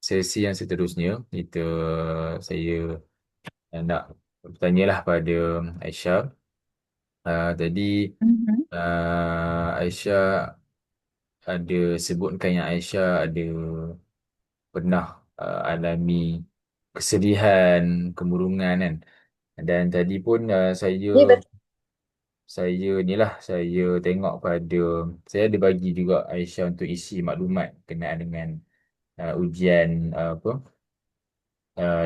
sesi yang seterusnya, saya nak bertanyalah pada Aisyah. Tadi Mhm. Aisyah ada sebutkan yang Aisyah ada pernah alami kesedihan, kemurungan kan. Dan tadi pun Ya, betul. saya tengok saya ada bagi juga Aisyah untuk isi maklumat berkenaan dengan ujian apa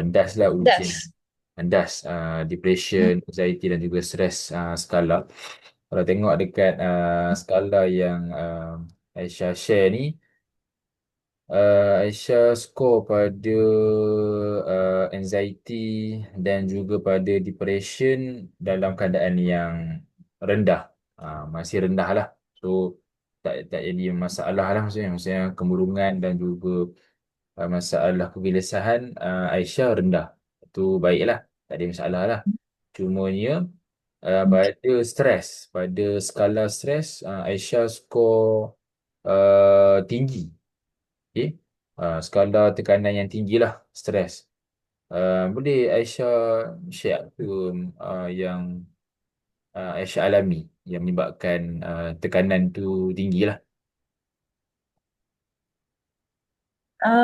DAS lah, ujian Das. DAS, depression, anxiety dan juga stress skala. Kalau tengok dekat skala yang Aisyah share ni, Aisyah skor pada anxiety dan juga pada depression dalam keadaan yang rendah. Masih rendah lah. So, tak jadi masalah lah maksudnya kemurungan dan juga masalah kegelisahan Aisyah rendah. Itu baiklah, tak ada masalah lah. Cumanya pada stres, pada skala stres, Aisyah skor tinggi. Okay. Skala tekanan yang tinggi lah, stres. Boleh Aisyah share tu yang Aisyah alami yang menyebabkan tekanan tu tinggi lah.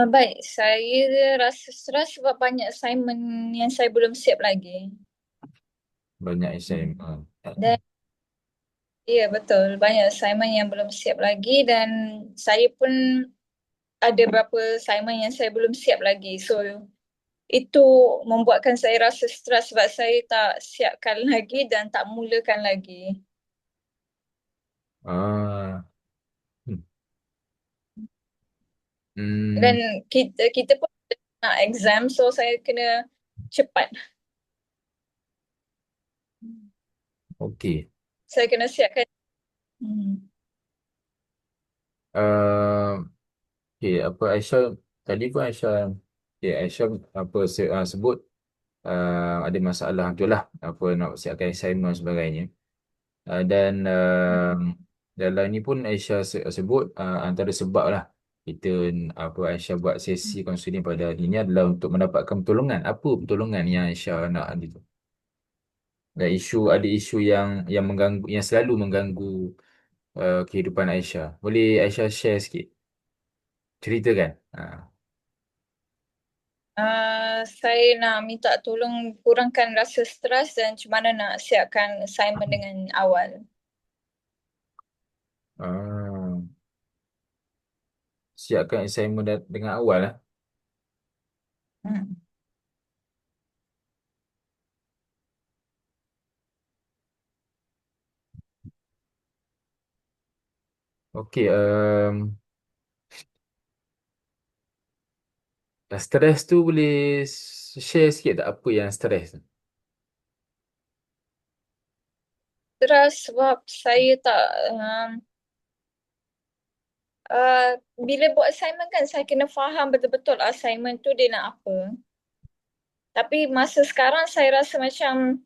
Baik, saya rasa stres sebab banyak assignment yang saya belum siap lagi. Banyak Hmm. assignment. Dan ya betul, banyak assignment yang belum siap lagi dan saya pun ada beberapa assignment yang saya belum siap lagi. So, itu membuatkan saya rasa stres sebab saya tak siapkan lagi dan tak mulakan lagi. Ah, hmm. Dan Hmm, kita pun nak exam, so saya kena cepat. okey. Saya kena siapkan. Hmm. Uh, okey, apa Aisyah tadi pun Aisyah sebut ada masalah tu lah, apa nak siapkan assignment dan sebagainya. Dan dalam ni pun Aisyah sebut antara sebab lah kita Aisyah buat sesi konseling pada hari ini adalah untuk mendapatkan pertolongan. Apa pertolongan yang Aisyah nak gitu? Ada isu yang mengganggu, yang selalu mengganggu kehidupan Aisyah. Boleh Aisyah share sikit, ceritakan. Saya nak minta tolong kurangkan rasa stres dan macam mana nak siapkan assignment dengan awal. Ah, siapkan assignment dengan awal lah. Hmm. Okey, stres tu boleh share sikit tak apa yang stres tu? Stres sebab saya tak um, uh, bila buat assignment kan saya kena faham betul-betul assignment tu dia nak apa. Tapi masa sekarang saya rasa macam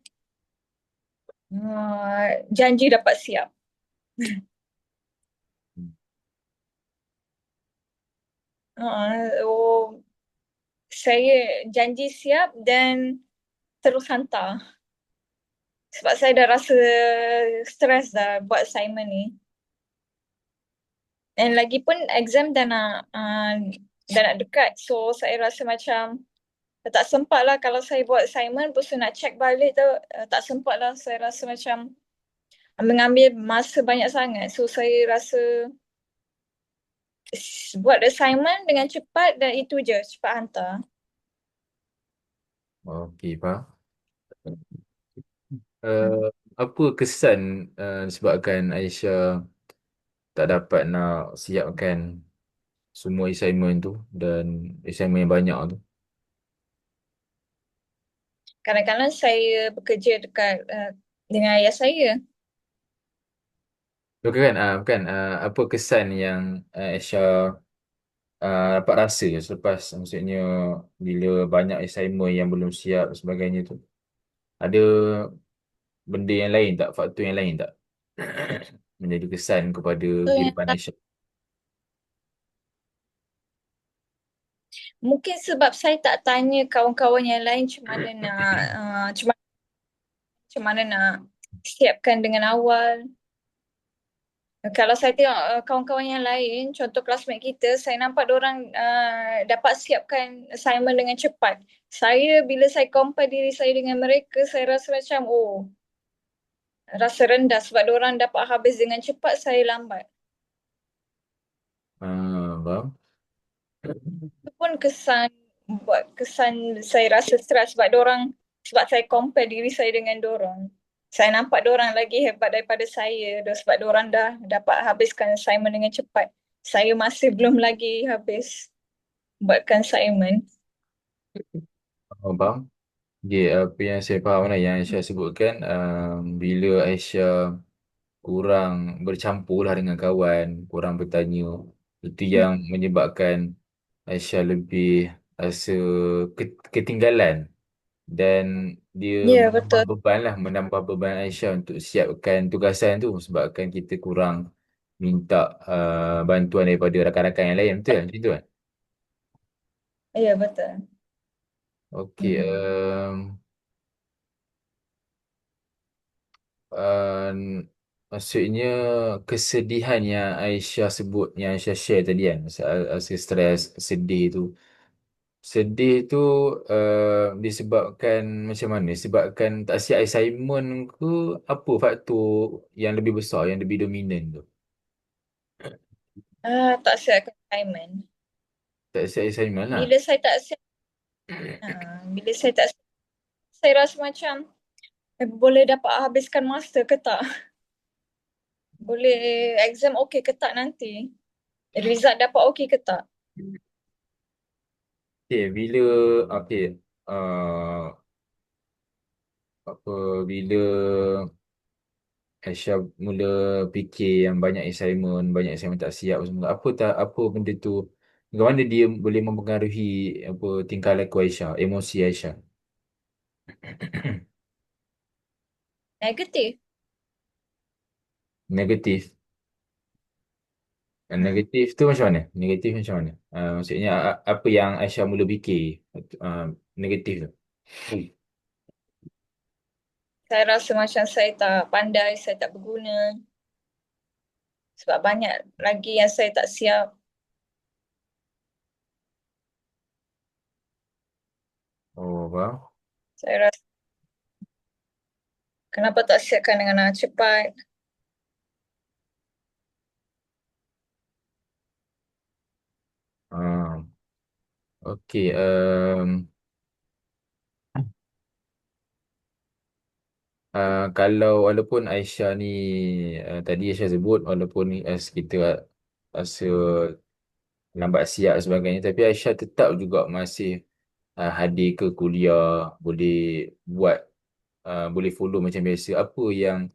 janji dapat siap. Oh, saya janji siap dan terus hantar. Sebab saya dah rasa stres dah buat assignment ni. Dan lagi pun exam dah nak dekat. So saya rasa macam tak sempat lah kalau saya buat assignment lepas tu nak check balik tu tak sempat lah. Saya rasa macam mengambil masa banyak sangat. So saya rasa buat assignment dengan cepat dan itu je, cepat hantar. Okey, faham. Apa kesan disebabkan Aisyah tak dapat nak siapkan semua assignment tu dan assignment yang banyak tu? Kadang-kadang saya bekerja dekat dengan ayah saya. Bukan, apa kesan yang Aisyah dapat rasa selepas, maksudnya bila banyak assignment yang belum siap dan sebagainya tu? Ada benda yang lain tak, faktor yang lain tak menjadi kesan kepada So yang kehidupan Aisyah? Mungkin sebab saya tak tanya kawan-kawan yang lain macam mana nak macam mana nak siapkan dengan awal. Kalau saya tengok kawan-kawan yang lain, contoh classmate kita, saya nampak orang dapat siapkan assignment dengan cepat. Saya bila saya compare diri saya dengan mereka, saya rasa macam rasa rendah sebab orang dapat habis dengan cepat, saya lambat. Faham? Itu pun buat kesan saya rasa stres sebab sebab saya compare diri saya dengan dorang. Saya nampak dorang lagi hebat daripada saya sebab dorang dah dapat habiskan assignment dengan cepat. Saya masih belum lagi habis buatkan assignment. Faham? Okay, apa yang saya faham lah yang Aisyah sebutkan, bila Aisyah kurang bercampur lah dengan kawan, kurang bertanya, itu Hmm. yang menyebabkan Aisyah lebih rasa ketinggalan, dan dia Ya, menambah betul. beban lah, menambah beban Aisyah untuk siapkan tugasan tu, sebabkan kita kurang minta bantuan daripada rakan-rakan yang lain, betul kan? Macam tu kan? Ya, betul. Okey, Hmm. um, maksudnya kesedihan yang Aisyah sebut, yang Aisyah share tadi kan, rasa stres, sedih tu. Sedih tu disebabkan macam mana? Disebabkan tak siap assignment ke? Apa faktor yang lebih besar, yang lebih dominan tu? Tak siapkan assignment. Tak siap assignment lah. Bila saya tak siap, bila saya tak siap, saya rasa macam boleh dapat habiskan masa ke tak? Boleh exam okey ke tak nanti? Result dapat okey ke tak? Okay, okay, uh, apa, bila Aisyah mula fikir yang banyak assignment tak siap semua. Apa benda tu? Bagaimana dia boleh mempengaruhi apa tingkah laku Aisyah, emosi Aisyah? Negatif. Negatif. Hmm. Negatif tu macam mana? Negatif macam mana? Maksudnya apa yang Aisyah mula fikir uh, negatif tu? Saya rasa macam saya tak pandai, saya tak berguna sebab banyak lagi yang saya tak siap. Oh, faham? Saya rasa kenapa tak siapkan dengan cepat. Ah, okey. Kalau walaupun Aisyah ni tadi Aisyah sebut walaupun ni kita rasa lambat siap dan sebagainya, tapi Aisyah tetap juga masih hadir ke kuliah, boleh buat, boleh follow macam biasa. Apa yang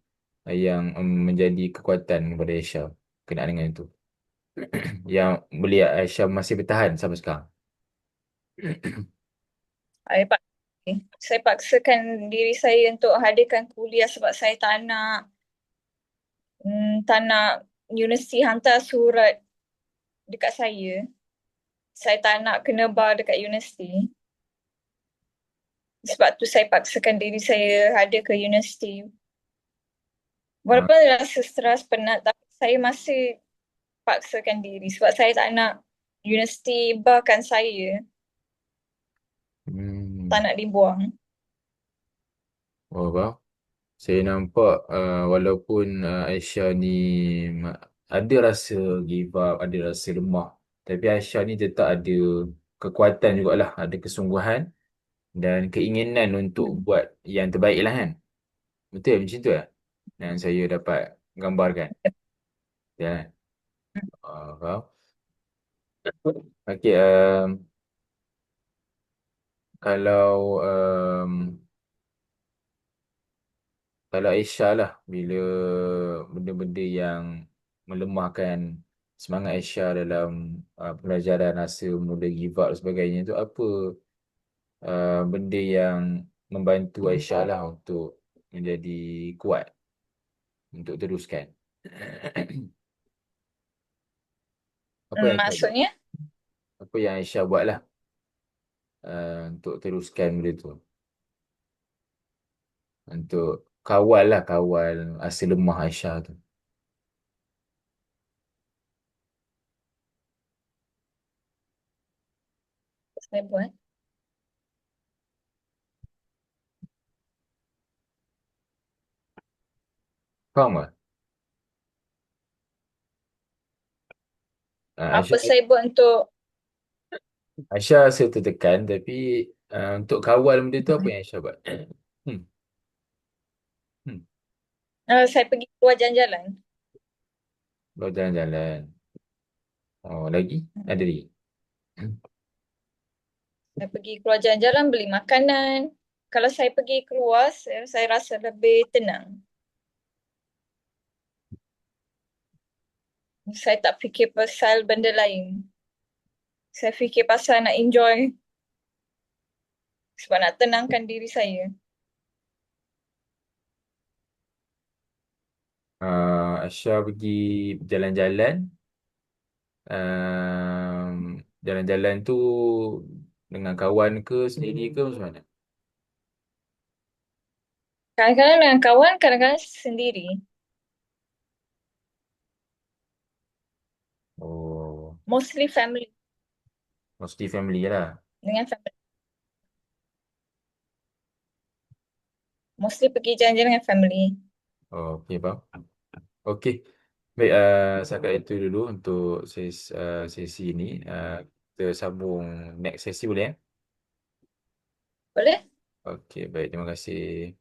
menjadi kekuatan kepada Aisyah kenaan dengan itu, yang boleh Aisyah masih bertahan sampai sekarang? Saya pak saya paksakan diri saya untuk hadirkan kuliah sebab saya tak nak universiti hantar surat dekat saya. Saya tak nak kena bar dekat universiti. Sebab tu saya paksakan diri saya hadir ke universiti. Ah, Walaupun rasa stres, penat, tapi saya masih paksakan diri sebab saya tak nak universiti barkan saya, tak hmm. nak dibuang. Oh, faham. Saya nampak walaupun Aisyah ni ada rasa give up, ada rasa lemah, tapi Aisyah ni tetap ada kekuatan jugalah, ada kesungguhan dan keinginan untuk Hmm. buat yang terbaik lah kan. Betul macam tu lah yang saya dapat gambarkan. Ya kan? Faham? Okey, kalau kalau Aisyah lah, bila benda-benda yang melemahkan semangat Aisyah dalam pelajaran, rasa mula give up dan sebagainya tu, apa benda yang membantu Aisyah lah untuk menjadi kuat untuk teruskan? Apa yang Aisyah buat? Maksudnya, Apa yang Aisyah buat lah? untuk teruskan benda tu. Untuk kawal lah, kawal asa lemah Aisyah tu. Saya buat. Faham tak? Apa Aisyah, saya buat untuk Aisyah rasa tertekan, tapi untuk kawal benda tu apa yang Aisyah buat? Hmm. Hmm. saya pergi keluar jalan-jalan. Bawa jalan-jalan. Oh, lagi? Ada lagi? Saya pergi keluar jalan-jalan, beli makanan. Kalau saya pergi keluar, saya rasa lebih tenang. Saya tak fikir pasal benda lain. Saya fikir pasal nak enjoy sebab nak tenangkan diri saya. Aisyah pergi jalan-jalan. Jalan-jalan tu dengan kawan ke sendiri ke macam mana? Kadang-kadang dengan kawan, kadang-kadang sendiri. Oh, Mostly family. mostly family lah. Dengan family. Mostly pergi jalan-jalan dengan family. Oh, okey, faham. Okey. Baik, setakat itu dulu untuk sesi ini. Kita sambung next sesi boleh ya? Boleh? Okey, baik. Terima kasih.